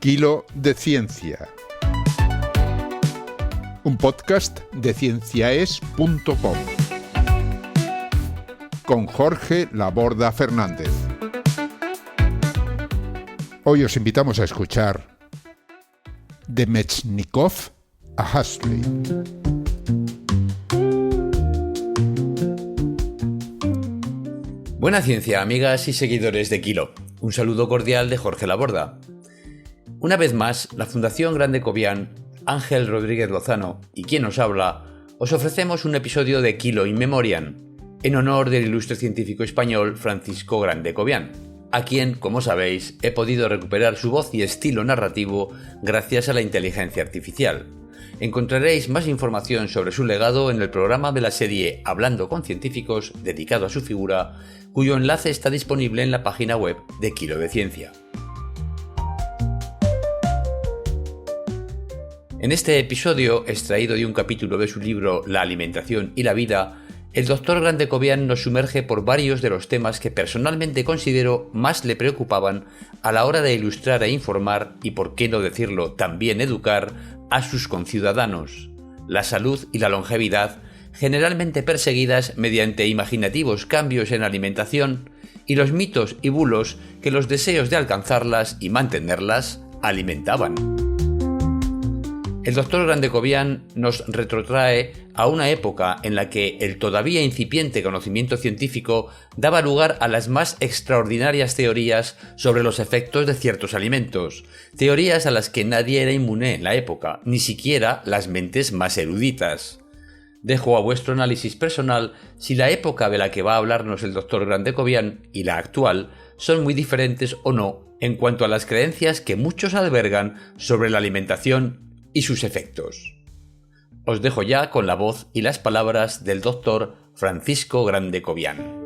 Kilo de Ciencia, un podcast de cienciaes.com con Jorge Laborda Fernández. Hoy os invitamos a escuchar de Mechnikov a Huxley. Buena ciencia, amigas y seguidores de Kilo. Un saludo cordial de Jorge Laborda. Una vez más, la Fundación Grande Cobian, Ángel Rodríguez Lozano y quien os habla, os ofrecemos un episodio de Kilo in Memoriam, en honor del ilustre científico español Francisco Grande Cobian, a quien, como sabéis, he podido recuperar su voz y estilo narrativo gracias a la inteligencia artificial. Encontraréis más información sobre su legado en el programa de la serie Hablando con Científicos, dedicado a su figura, cuyo enlace está disponible en la página web de Kilo de Ciencia. En este episodio, extraído de un capítulo de su libro La alimentación y la vida, el Dr. Grande Cobian nos sumerge por varios de los temas que personalmente considero más le preocupaban a la hora de ilustrar e informar, y por qué no decirlo también educar, a sus conciudadanos. La salud y la longevidad, generalmente perseguidas mediante imaginativos cambios en alimentación, y los mitos y bulos que los deseos de alcanzarlas y mantenerlas alimentaban. El Dr. Grande Cobian nos retrotrae a una época en la que el todavía incipiente conocimiento científico daba lugar a las más extraordinarias teorías sobre los efectos de ciertos alimentos, teorías a las que nadie era inmune en la época, ni siquiera las mentes más eruditas. Dejo a vuestro análisis personal si la época de la que va a hablarnos el Dr. Grande Cobian y la actual son muy diferentes o no en cuanto a las creencias que muchos albergan sobre la alimentación y sus efectos. Os dejo ya con la voz y las palabras del Dr. Francisco Grande Cobian.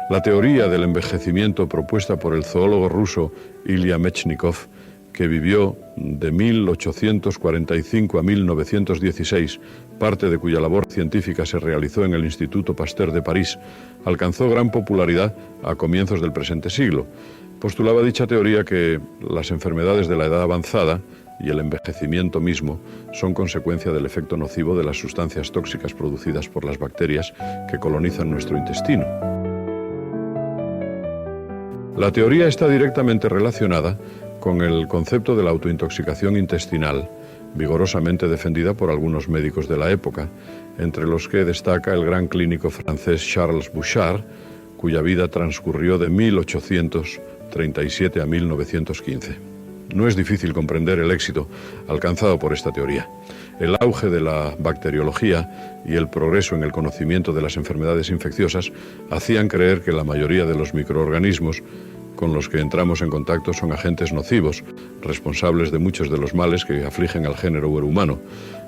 La teoría del envejecimiento propuesta por el zoólogo ruso Ilya Mechnikov, que vivió de 1845 a 1916, parte de cuya labor científica se realizó en el Instituto Pasteur de París, alcanzó gran popularidad a comienzos del presente siglo. Postulaba dicha teoría que las enfermedades de la edad avanzada y el envejecimiento mismo son consecuencia del efecto nocivo de las sustancias tóxicas producidas por las bacterias que colonizan nuestro intestino. La teoría está directamente relacionada con el concepto de la autointoxicación intestinal, vigorosamente defendida por algunos médicos de la época, entre los que destaca el gran clínico francés Charles Bouchard, cuya vida transcurrió de 1837 a 1915. No es difícil comprender el éxito alcanzado por esta teoría. El auge de la bacteriología y el progreso en el conocimiento de las enfermedades infecciosas hacían creer que la mayoría de los microorganismos con los que entramos en contacto son agentes nocivos, responsables de muchos de los males que afligen al género humano,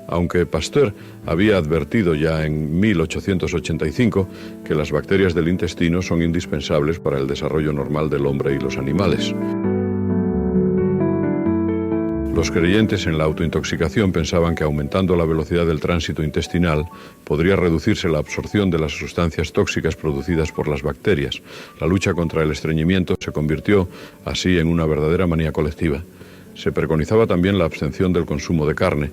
aunque Pasteur había advertido ya en 1885 que las bacterias del intestino son indispensables para el desarrollo normal del hombre y los animales. Los creyentes en la autointoxicación pensaban que aumentando la velocidad del tránsito intestinal podría reducirse la absorción de las sustancias tóxicas producidas por las bacterias. La lucha contra el estreñimiento se convirtió así en una verdadera manía colectiva. Se preconizaba también la abstención del consumo de carne,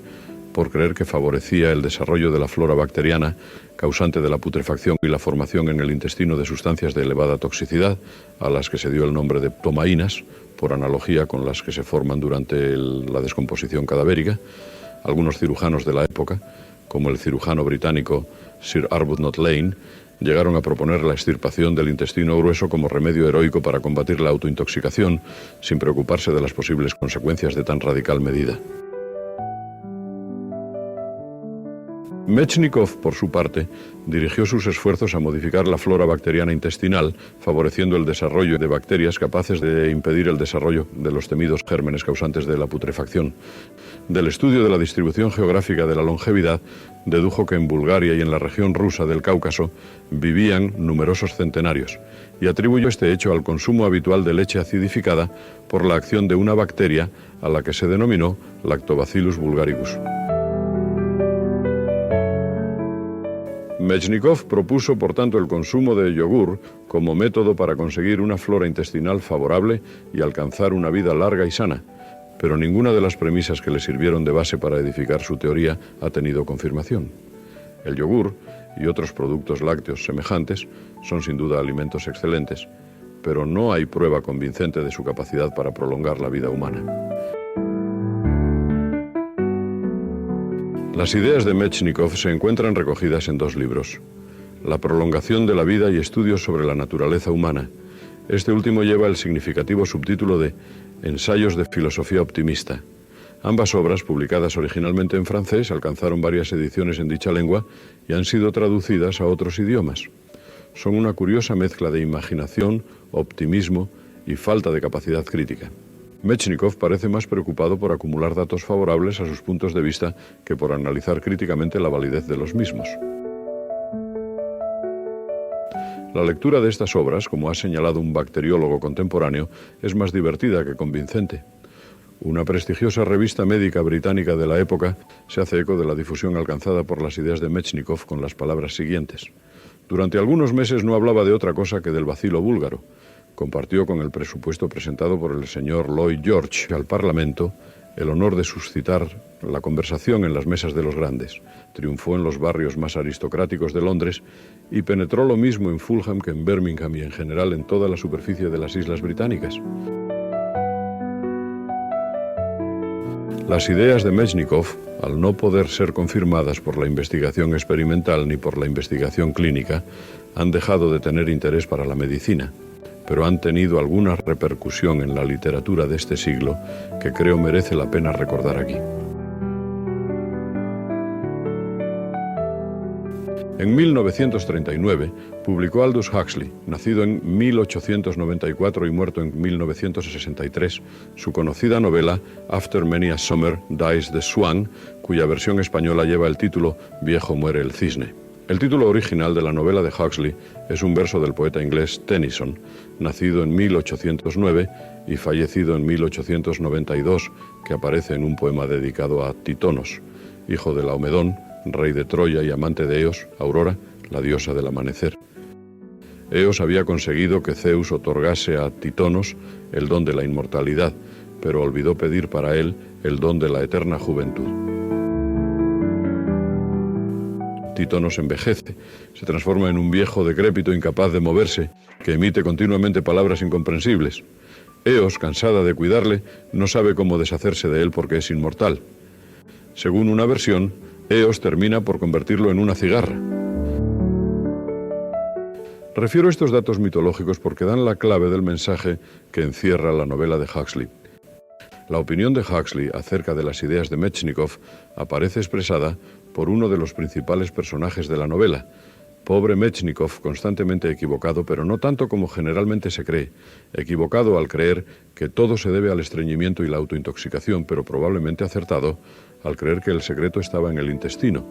por creer que favorecía el desarrollo de la flora bacteriana, causante de la putrefacción y la formación en el intestino de sustancias de elevada toxicidad, a las que se dio el nombre de ptomaínas, por analogía con las que se forman durante la descomposición cadavérica. Algunos cirujanos de la época, como el cirujano británico Sir Arbuthnot Lane, llegaron a proponer la extirpación del intestino grueso como remedio heroico para combatir la autointoxicación, sin preocuparse de las posibles consecuencias de tan radical medida. Mechnikov, por su parte, dirigió sus esfuerzos a modificar la flora bacteriana intestinal, favoreciendo el desarrollo de bacterias capaces de impedir el desarrollo de los temidos gérmenes causantes de la putrefacción. Del estudio de la distribución geográfica de la longevidad, dedujo que en Bulgaria y en la región rusa del Cáucaso vivían numerosos centenarios, y atribuyó este hecho al consumo habitual de leche acidificada por la acción de una bacteria a la que se denominó Lactobacillus bulgaricus. Mechnikov propuso, por tanto, el consumo de yogur como método para conseguir una flora intestinal favorable y alcanzar una vida larga y sana, pero ninguna de las premisas que le sirvieron de base para edificar su teoría ha tenido confirmación. El yogur y otros productos lácteos semejantes son sin duda alimentos excelentes, pero no hay prueba convincente de su capacidad para prolongar la vida humana. Las ideas de Mechnikov se encuentran recogidas en 2 libros: La prolongación de la vida y estudios sobre la naturaleza humana. Este último lleva el significativo subtítulo de Ensayos de filosofía optimista. Ambas obras, publicadas originalmente en francés, alcanzaron varias ediciones en dicha lengua y han sido traducidas a otros idiomas. Son una curiosa mezcla de imaginación, optimismo y falta de capacidad crítica. Mechnikov parece más preocupado por acumular datos favorables a sus puntos de vista que por analizar críticamente la validez de los mismos. La lectura de estas obras, como ha señalado un bacteriólogo contemporáneo, es más divertida que convincente. Una prestigiosa revista médica británica de la época se hace eco de la difusión alcanzada por las ideas de Mechnikov con las palabras siguientes: durante algunos meses no hablaba de otra cosa que del bacilo búlgaro. Compartió con el presupuesto presentado por el señor Lloyd George al Parlamento el honor de suscitar la conversación en las mesas de los grandes. Triunfó en los barrios más aristocráticos de Londres y penetró lo mismo en Fulham que en Birmingham y en general en toda la superficie de las Islas Británicas. Las ideas de Mechnikov, al no poder ser confirmadas por la investigación experimental ni por la investigación clínica, han dejado de tener interés para la medicina, pero han tenido alguna repercusión en la literatura de este siglo que creo merece la pena recordar aquí. En 1939 publicó Aldous Huxley, nacido en 1894 y muerto en 1963, su conocida novela After Many a Summer Dies the Swan, cuya versión española lleva el título Viejo muere el cisne. El título original de la novela de Huxley es un verso del poeta inglés Tennyson, nacido en 1809 y fallecido en 1892, que aparece en un poema dedicado a Títonos, hijo de Laomedón, rey de Troya y amante de Eos, Aurora, la diosa del amanecer. Eos había conseguido que Zeus otorgase a Títonos el don de la inmortalidad, pero olvidó pedir para él el don de la eterna juventud. Títonos envejece, se transforma en un viejo decrépito incapaz de moverse, que emite continuamente palabras incomprensibles. Eos, cansada de cuidarle, no sabe cómo deshacerse de él porque es inmortal. Según una versión, Eos termina por convertirlo en una cigarra. Refiero estos datos mitológicos porque dan la clave del mensaje que encierra la novela de Huxley. La opinión de Huxley acerca de las ideas de Mechnikov aparece expresada por uno de los principales personajes de la novela. Pobre Mechnikov, constantemente equivocado, pero no tanto como generalmente se cree. Equivocado al creer que todo se debe al estreñimiento y la autointoxicación, pero probablemente acertado al creer que el secreto estaba en el intestino.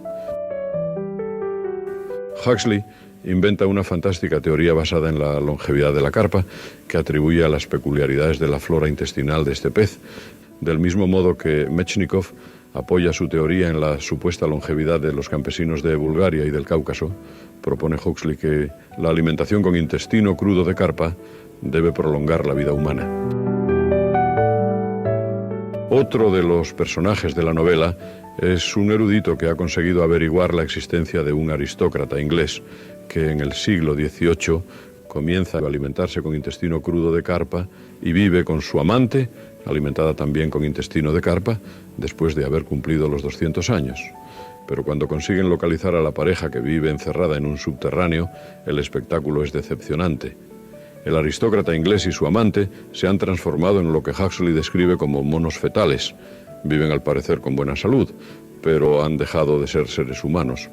Huxley inventa una fantástica teoría basada en la longevidad de la carpa, que atribuye a las peculiaridades de la flora intestinal de este pez, del mismo modo que Mechnikov apoya su teoría en la supuesta longevidad de los campesinos de Bulgaria y del Cáucaso. Propone Huxley que la alimentación con intestino crudo de carpa debe prolongar la vida humana. Otro de los personajes de la novela es un erudito que ha conseguido averiguar la existencia de un aristócrata inglés que en el siglo XVIII comienza a alimentarse con intestino crudo de carpa y vive con su amante, alimentada también con intestino de carpa, después de haber cumplido los 200 años. Pero cuando consiguen localizar a la pareja que vive encerrada en un subterráneo, el espectáculo es decepcionante. El aristócrata inglés y su amante se han transformado en lo que Huxley describe como monos fetales. Viven al parecer con buena salud, pero han dejado de ser seres humanos.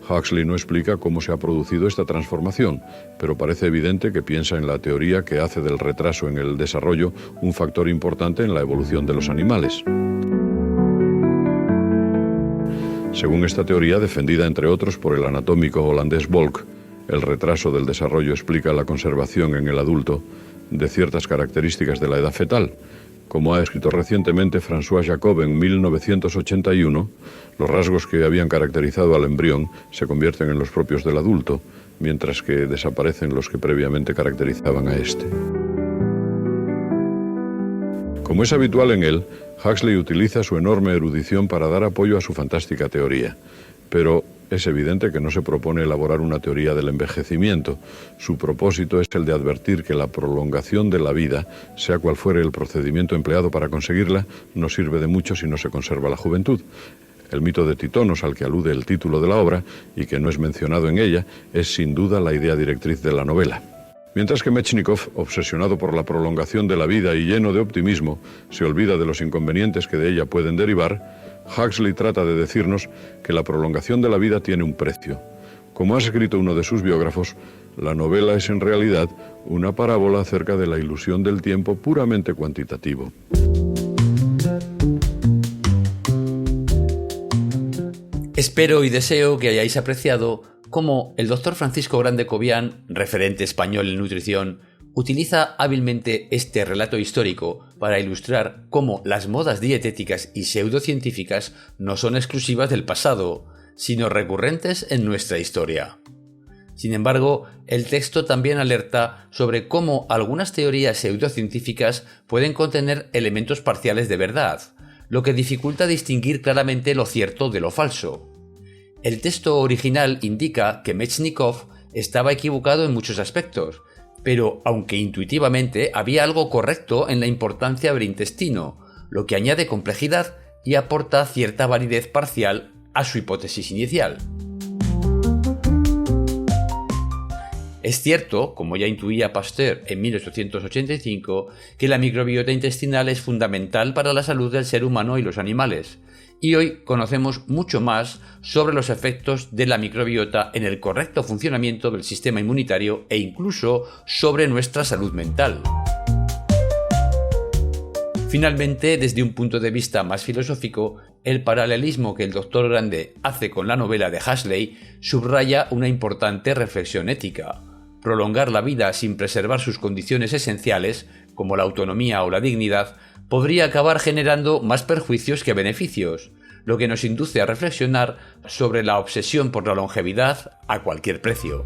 Huxley no explica cómo se ha producido esta transformación, pero parece evidente que piensa en la teoría que hace del retraso en el desarrollo un factor importante en la evolución de los animales. Según esta teoría, defendida entre otros por el anatómico holandés Volk, el retraso del desarrollo explica la conservación en el adulto de ciertas características de la edad fetal, Como ha escrito recientemente François Jacob en 1981, los rasgos que habían caracterizado al embrión se convierten en los propios del adulto, mientras que desaparecen los que previamente caracterizaban a este. Como es habitual en él, Huxley utiliza su enorme erudición para dar apoyo a su fantástica teoría, pero es evidente que no se propone elaborar una teoría del envejecimiento. Su propósito es el de advertir que la prolongación de la vida, sea cual fuere el procedimiento empleado para conseguirla, no sirve de mucho si no se conserva la juventud. El mito de Titonos, al que alude el título de la obra y que no es mencionado en ella, es sin duda la idea directriz de la novela. Mientras que Mechnikov, obsesionado por la prolongación de la vida y lleno de optimismo, se olvida de los inconvenientes que de ella pueden derivar, Huxley trata de decirnos que la prolongación de la vida tiene un precio. Como ha escrito uno de sus biógrafos, la novela es en realidad una parábola acerca de la ilusión del tiempo puramente cuantitativo. Espero y deseo que hayáis apreciado cómo el Dr. Francisco Grande Cobian, referente español en nutrición, utiliza hábilmente este relato histórico para ilustrar cómo las modas dietéticas y pseudocientíficas no son exclusivas del pasado, sino recurrentes en nuestra historia. Sin embargo, el texto también alerta sobre cómo algunas teorías pseudocientíficas pueden contener elementos parciales de verdad, lo que dificulta distinguir claramente lo cierto de lo falso. El texto original indica que Mechnikov estaba equivocado en muchos aspectos, pero aunque intuitivamente había algo correcto en la importancia del intestino, lo que añade complejidad y aporta cierta validez parcial a su hipótesis inicial. Es cierto, como ya intuía Pasteur en 1885, que la microbiota intestinal es fundamental para la salud del ser humano y los animales, y hoy conocemos mucho más sobre los efectos de la microbiota en el correcto funcionamiento del sistema inmunitario e incluso sobre nuestra salud mental. Finalmente, desde un punto de vista más filosófico, el paralelismo que el Dr. Grande hace con la novela de Huxley subraya una importante reflexión ética. Prolongar la vida sin preservar sus condiciones esenciales, como la autonomía o la dignidad, podría acabar generando más perjuicios que beneficios, lo que nos induce a reflexionar sobre la obsesión por la longevidad a cualquier precio.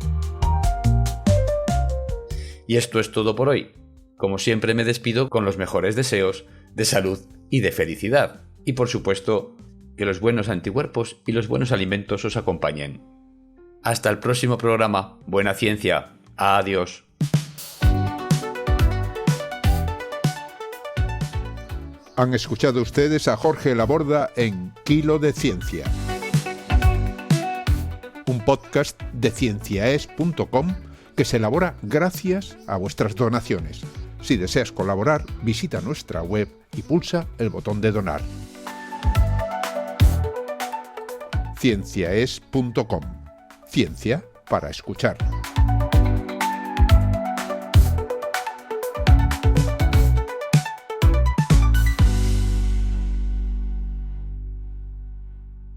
Y esto es todo por hoy. Como siempre me despido con los mejores deseos de salud y de felicidad. Y por supuesto, que los buenos anticuerpos y los buenos alimentos os acompañen. Hasta el próximo programa. Buena ciencia. Adiós. Han escuchado ustedes a Jorge Laborda en Kilo de Ciencia, un podcast de cienciaes.com que se elabora gracias a vuestras donaciones. Si deseas colaborar, visita nuestra web y pulsa el botón de donar. cienciaes.com. Ciencia para escuchar.